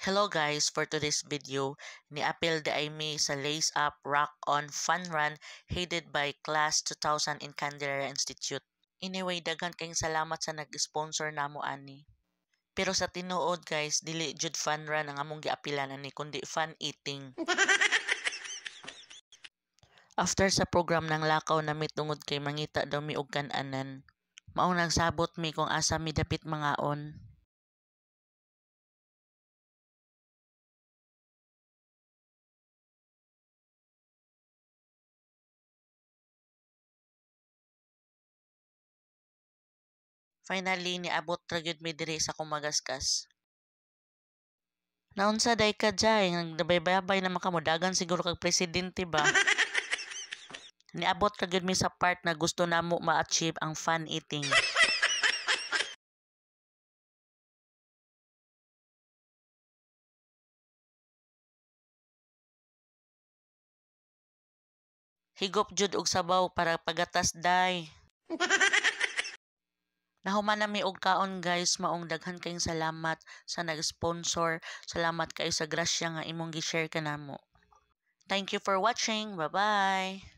Hello guys, for today's video, ni-appeal the Aimee sa Lace Up Rock On Fun Run headed by Class 2000 in Candelaria Institute. Anyway, daghan kayong salamat sa nag-sponsor namo ani. Pero sa tinuod guys, dili jud fun run ang among giapilan ani kundi fun eating. After sa program ng lakaw na tungod kay mangita daw mi og kan-anan. Mao nagsabot mi kung asa mi dapit mangaon. Finally, niabot ra gyud mi diri sa kumagaskas. Naunsa day ka jay, nagdabaybay na makamudagan siguro kag presidente ba? Niabot ra gyud mi sa part na gusto namo ma-achieve ang fun eating. Higop jud og sabaw para pagatas day. Nahuman na mi og kaon guys, maong daghan kayong salamat sa nag-sponsor. Salamat kayo sa grasya nga imong gi-share kanamo. Thank you for watching. Bye-bye.